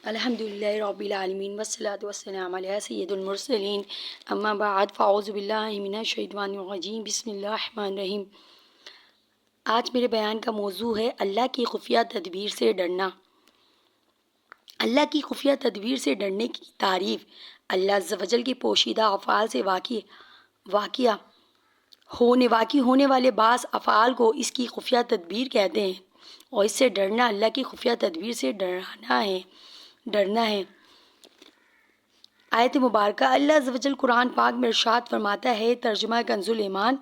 الحمد للہ رب العالمین والصلاۃ والسلام علی سید المرسلین اما بعد فاعوذ باللہ من الشیطان الرجیم بسم اللہ الرحمن الرحیم۔ آج میرے بیان کا موضوع ہے اللہ کی خفیہ تدبیر سے ڈرنا۔ اللہ کی خفیہ تدبیر سے ڈرنے کی تعریف اللہ عز و جل کے پوشیدہ افعال سے واقع ہونے والے بعض افعال کو اس کی خفیہ تدبیر کہتے ہیں، اور اس سے ڈرنا اللہ کی خفیہ تدبیر سے ڈرنا ہے۔ آیت مبارکہ اللہ عز و جل قرآن پاک میں ارشاد فرماتا ہے، ترجمہ کنز ایمان،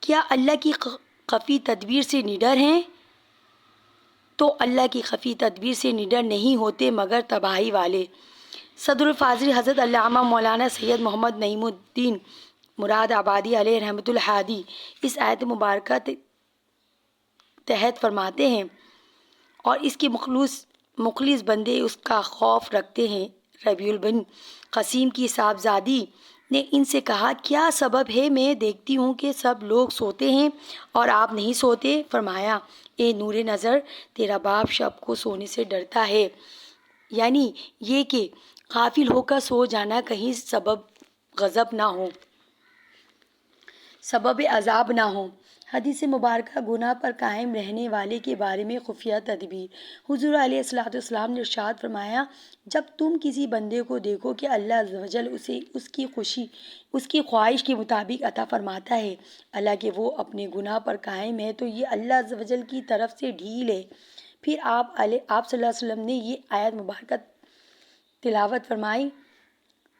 کیا اللہ کی خفی تدبیر سے نڈر ہیں؟ تو اللہ کی خفی تدبیر سے نڈر نہیں ہوتے مگر تباہی والے۔ صدر الفاضل حضرت علامہ مولانا سید محمد نعیم الدین مراد آبادی علیہ رحمۃ الحادی اس آیت مبارکہ تحت فرماتے ہیں، اور اس کے مخلص بندے اس کا خوف رکھتے ہیں۔ ربیع بن قاسم کی صاحبزادی نے ان سے کہا، کیا سبب ہے؟ میں دیکھتی ہوں کہ سب لوگ سوتے ہیں اور آپ نہیں سوتے۔ فرمایا، اے نور نظر، تیرا باپ شب کو سونے سے ڈرتا ہے، یعنی یہ کہ غافل ہو کر سو جانا کہیں سبب غضب نہ ہو، سبب عذاب نہ ہو۔ حدیث مبارکہ گناہ پر قائم رہنے والے کے بارے میں خفیہ تدبیر۔ حضور علیہ الصلوۃ والسلام نے ارشاد فرمایا، جب تم کسی بندے کو دیکھو کہ اللہ عز و جل اسے اس کی خواہش کے مطابق عطا فرماتا ہے، حالانکہ وہ اپنے گناہ پر قائم ہے، تو یہ اللہ عز و جل کی طرف سے ڈھیل ہے۔ پھر آپ صلی اللہ علیہ وسلم نے یہ آیت مبارکہ تلاوت فرمائی۔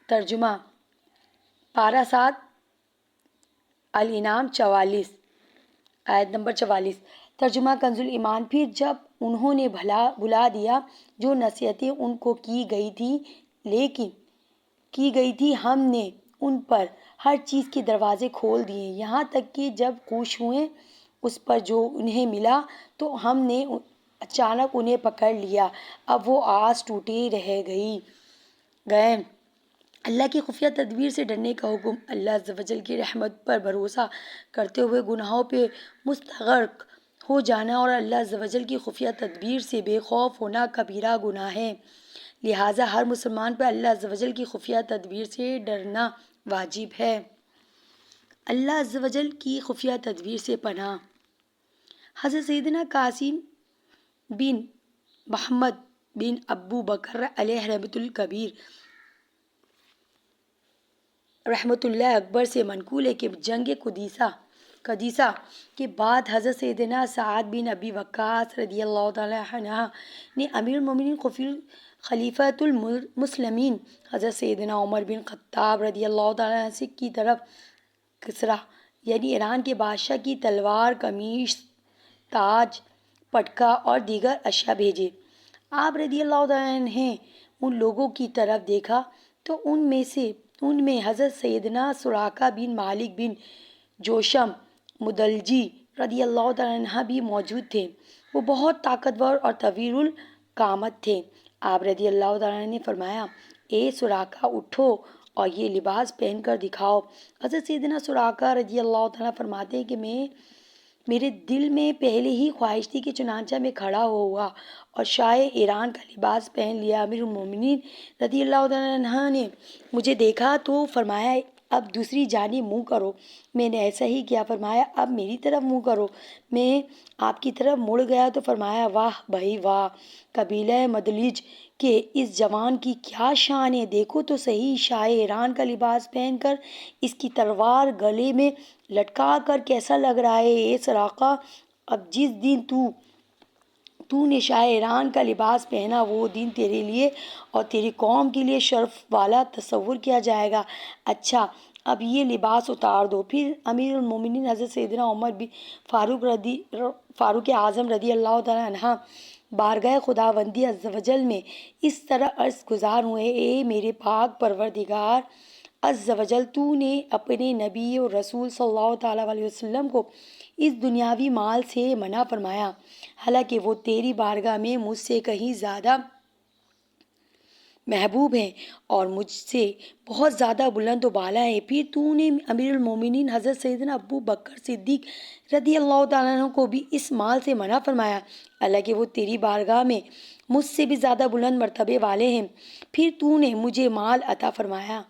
ترجمہ، پارہ 7 الانعام 44، آیت نمبر 44۔ ترجمہ کنز ایمان، پھر جب انہوں نے بھلا دیا جو نصیحتیں ان کو کی گئی تھی، ہم نے ان پر ہر چیز کے دروازے کھول دیے، یہاں تک کہ جب خوش ہوئے اس پر جو انہیں ملا تو ہم نے اچانک انہیں پکڑ لیا، اب وہ آس ٹوٹے رہ گئے۔ اللہ کی خفیہ تدبیر سے ڈرنے کا حکم۔ اللہ عز و جل کی رحمت پر بھروسہ کرتے ہوئے گناہوں پہ مستغرق ہو جانا اور اللہ عز و جل کی خفیہ تدبیر سے بے خوف ہونا کبیرہ گناہ ہے، لہٰذا ہر مسلمان پر اللہ عز و جل کی خفیہ تدبیر سے ڈرنا واجب ہے۔ اللہ عز و جل کی خفیہ تدبیر سے پناہ۔ حضرت سیدنا قاسم بن محمد بن ابو بکر علیہ رحمۃ الکبیر رحمۃ اللہ اکبر سے منقول ہے کہ جنگ قدیسہ کے بعد حضرت سیدنا سعد بن ابی وقاص رضی اللہ تعالیٰ عنہ نے امیر المومنین خلیفۃ المسلمین حضرت سیدنا عمر بن خطاب رضی اللہ تعالیٰ عنہ کی طرف کسریٰ یعنی ایران کے بادشاہ کی تلوار، قمیص، تاج، پٹکا اور دیگر اشیاء بھیجے۔ آپ رضی اللہ تعالیٰ عنہ نے ان لوگوں کی طرف دیکھا تو ان میں حضرت سیدنا سراقہ بن مالک بن جوشم مدلجی رضی اللہ تعالیٰ عنہ بھی موجود تھے۔ وہ بہت طاقتور اور طویل القامت تھے۔ آپ رضی اللہ تعالیٰ عنہ نے فرمایا، اے سراقہ، اٹھو اور یہ لباس پہن کر دکھاؤ۔ حضرت سیدنا سراقہ رضی اللہ تعالیٰ فرماتے ہیں کہ میرے دل میں پہلے ہی خواہش تھی کہ چنانچہ میں کھڑا ہوا اور شاہ ایران کا لباس پہن لیا۔ امیر المومنین رضی اللہ تعالیٰ عنہ نے مجھے دیکھا تو فرمایا، اب دوسری جانب منہ کرو۔ میں نے ایسا ہی کیا۔ فرمایا، اب میری طرف منہ کرو۔ میں آپ کی طرف مڑ گیا تو فرمایا، واہ بھائی واہ، قبیلہ مدلج کہ اس جوان کی کیا شان ہے، دیکھو تو صحیح، شاہ ایران کا لباس پہن کر اس کی تلوار گلے میں لٹکا کر کیسا لگ رہا ہے۔ اے سراقہ، اب جس دن تو نے شاہ ایران کا لباس پہنا وہ دن تیرے لیے اور تیری قوم کے لیے شرف والا تصور کیا جائے گا۔ اچھا، اب یہ لباس اتار دو۔ پھر امیر المومنین حضرت سیدنا عمر فاروق اعظم رضی اللہ تعالیٰ عنہ بارگاہ خداوندی عز و جل میں اس طرح عرض گزار ہوئے، اے میرے پاک پروردگار عز و جل، تو نے اپنے نبی اور رسول صلی اللہ تعالیٰ علیہ وسلم کو اس دنیاوی مال سے منع فرمایا، حالانکہ وہ تیری بارگاہ میں مجھ سے کہیں زیادہ محبوب ہیں اور مجھ سے بہت زیادہ بلند و بالا ہیں۔ پھر تو نے امیر المومنین حضرت سیدنا ابو بکر صدیق رضی اللہ تعالیٰ عنہ کو بھی اس مال سے منع فرمایا، حالانکہ وہ تیری بارگاہ میں مجھ سے بھی زیادہ بلند مرتبے والے ہیں، پھر تو نے مجھے مال عطا فرمایا۔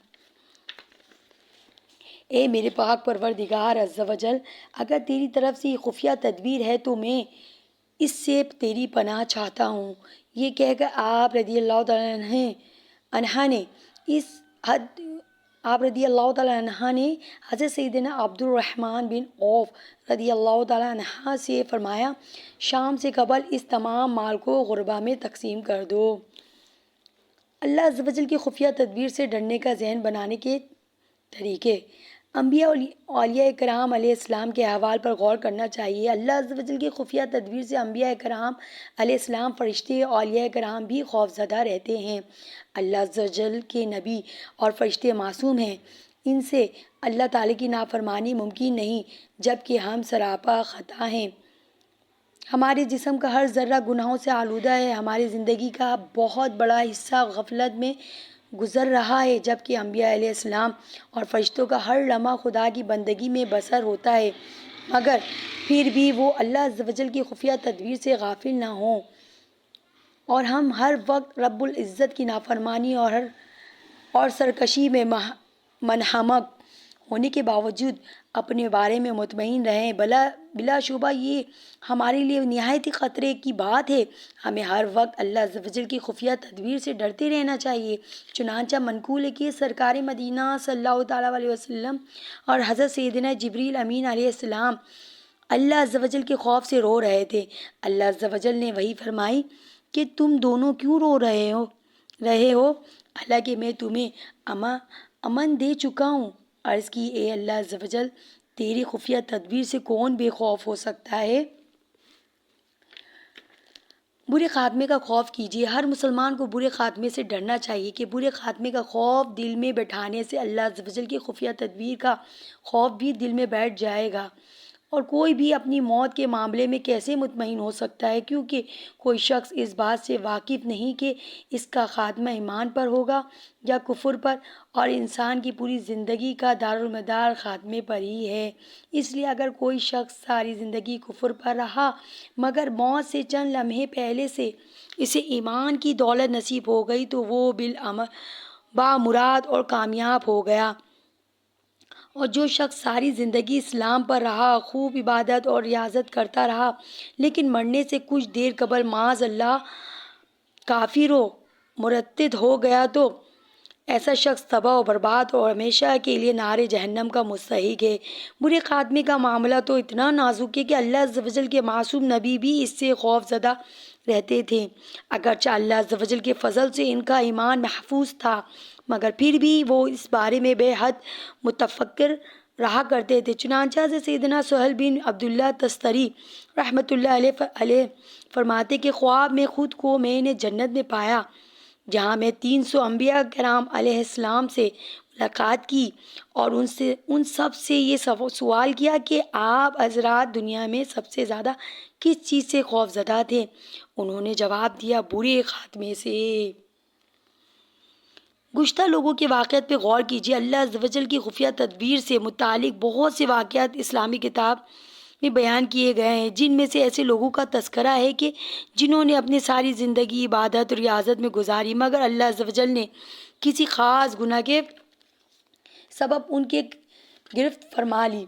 اے میرے پاک پروردگار عز و جل، اگر تیری طرف سے یہ خفیہ تدبیر ہے تو میں اس سے تیری پناہ چاہتا ہوں۔ یہ کہہ کر آپ رضی اللہ تعالیٰ عنہ نے اس حد آپ رضی اللہ تعالیٰ عنہ نے حضرت سیدنا عبد الرحمن بن عوف رضی اللہ تعالیٰ عنہ سے فرمایا، شام سے قبل اس تمام مال کو غربا میں تقسیم کر دو۔ اللہ عز و جل کی خفیہ تدبیر سے ڈرنے کا ذہن بنانے کے طریقے۔ انبیاء اور اولیاء کرام علیہ السلام کے احوال پر غور کرنا چاہیے۔ اللہ عز و جل کی خفیہ تدبیر سے انبیاء کرام علیہ السلام، فرشتے، اولیاء کرام بھی خوف زدہ رہتے ہیں۔ اللہ عز و جل کے نبی اور فرشتے معصوم ہیں، ان سے اللہ تعالیٰ کی نافرمانی ممکن نہیں، جبکہ ہم سراپا خطا ہیں۔ ہمارے جسم کا ہر ذرہ گناہوں سے آلودہ ہے، ہماری زندگی کا بہت بڑا حصہ غفلت میں گزر رہا ہے، جبکہ انبیاء علیہ السلام اور فرشتوں کا ہر لمحہ خدا کی بندگی میں بسر ہوتا ہے، مگر پھر بھی وہ اللہ عز و جل کی خفیہ تدبیر سے غافل نہ ہوں، اور ہم ہر وقت رب العزت کی نافرمانی اور سرکشی میں منہمک ہونے کے باوجود اپنے بارے میں مطمئن رہیں۔ بلا شبہ یہ ہمارے لیے نہایت خطرے کی بات ہے۔ ہمیں ہر وقت اللہ عز و جل کی خفیہ تدبیر سے ڈرتے رہنا چاہیے۔ چنانچہ منقول ہے کہ سرکار مدینہ صلی اللہ تعالیٰ علیہ وسلم اور حضرت سیدنا جبریل امین علیہ السلام اللہ عز و جل کے خوف سے رو رہے تھے۔ اللہ عز و جل نے وحی فرمائی کہ تم دونوں کیوں رو رہے ہو، حالانکہ میں تمہیں امن دے چکا ہوں۔ عرض کی، اے اللہ عز و جل، تیری خفیہ تدبیر سے کون بے خوف ہو سکتا ہے؟ برے خاتمے کا خوف کیجیے۔ ہر مسلمان کو برے خاتمے سے ڈرنا چاہیے کہ برے خاتمے کا خوف دل میں بٹھانے سے اللہ عز و جل کی خفیہ تدبیر کا خوف بھی دل میں بیٹھ جائے گا۔ اور کوئی بھی اپنی موت کے معاملے میں کیسے مطمئن ہو سکتا ہے، کیونکہ کوئی شخص اس بات سے واقف نہیں کہ اس کا خاتمہ ایمان پر ہوگا یا کفر پر، اور انسان کی پوری زندگی کا دارالمدار خاتمے پر ہی ہے۔ اس لیے اگر کوئی شخص ساری زندگی کفر پر رہا مگر موت سے چند لمحے پہلے سے اسے ایمان کی دولت نصیب ہو گئی تو وہ بامراد اور کامیاب ہو گیا۔ اور جو شخص ساری زندگی اسلام پر رہا، خوب عبادت اور ریاضت کرتا رہا، لیکن مرنے سے کچھ دیر قبل معاذ اللہ کافر و مرتد ہو گیا تو ایسا شخص تباہ و برباد اور ہمیشہ کے لیے نار جہنم کا مستحق ہے۔ برے خاتمے کا معاملہ تو اتنا نازک ہے کہ اللہ عز و جل کے معصوم نبی بھی اس سے خوف زدہ رہتے تھے۔ اگرچہ اللہ عز و جل کے فضل سے ان کا ایمان محفوظ تھا، مگر پھر بھی وہ اس بارے میں بے حد متفکر رہا کرتے تھے۔ چنانچہ حضرت سیدنا سہیل بن عبداللہ تستری رحمۃ اللہ علیہ فرماتے کہ خواب میں خود کو میں نے جنت میں پایا، جہاں میں 300 انبیاء کرام علیہ السلام سے ملاقات کی اور ان سب سے یہ سوال کیا کہ آپ حضرات دنیا میں سب سے زیادہ کس چیز سے خوف زدہ تھے؟ انہوں نے جواب دیا، برے خاتمے سے۔ گزشتہ لوگوں کے واقعات پہ غور کیجیے۔ اللہ عز و جل کی خفیہ تدبیر سے متعلق بہت سے واقعات اسلامی کتاب میں بیان کیے گئے ہیں، جن میں سے ایسے لوگوں کا تذکرہ ہے کہ جنہوں نے اپنی ساری زندگی عبادت اور ریاضت میں گزاری، مگر اللہ عز و جل نے کسی خاص گناہ کے سبب ان کے گرفت فرما لی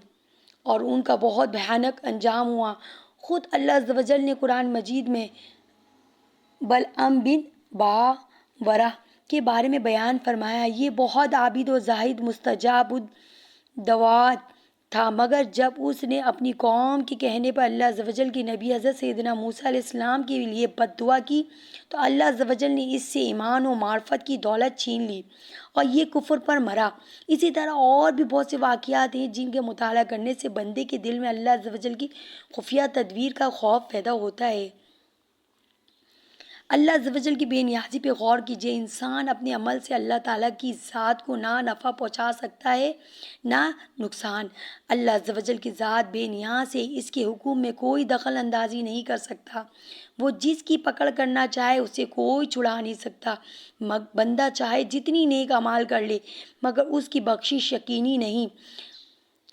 اور ان کا بہت بھیانک انجام ہوا۔ خود اللہ عز و جل نے قرآن مجید میں بلعم بن باورہ کے بارے میں بیان فرمایا، یہ بہت عابد و زاہد مستجاب الدعوات تھا، مگر جب اس نے اپنی قوم کے کہنے پر اللہ عز و جل کے نبی حضرت سیدنا موسیٰ علیہ السلام کے لیے بد دعا کی تو اللہ عز و جل نے اس سے ایمان و معرفت کی دولت چھین لی اور یہ کفر پر مرا۔ اسی طرح اور بھی بہت سے واقعات ہیں جن کے مطالعہ کرنے سے بندے کے دل میں اللہ عز و جل کی خفیہ تدبیر کا خوف پیدا ہوتا ہے۔ اللہ عز و جل کی بے نیازی پہ غور کیجیے۔ انسان اپنے عمل سے اللہ تعالیٰ کی ذات کو نہ نفع پہنچا سکتا ہے نہ نقصان۔ اللہ عز و جل کی ذات بے نیاز ہے، اس کے حکم میں کوئی دخل اندازی نہیں کر سکتا۔ وہ جس کی پکڑ کرنا چاہے اسے کوئی چھڑا نہیں سکتا۔ بندہ چاہے جتنی نیک اعمال کر لے مگر اس کی بخشش یقینی نہیں۔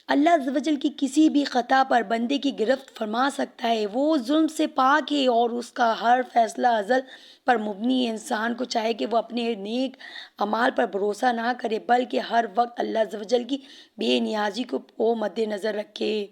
اللہ عز و جل کی کسی بھی خطا پر بندے کی گرفت فرما سکتا ہے، وہ ظلم سے پاک ہے اور اس کا ہر فیصلہ ازل پر مبنی ہے۔ انسان کو چاہے کہ وہ اپنے نیک اعمال پر بھروسہ نہ کرے بلکہ ہر وقت اللہ عز و جل کی بے نیازی کو مد نظر رکھے۔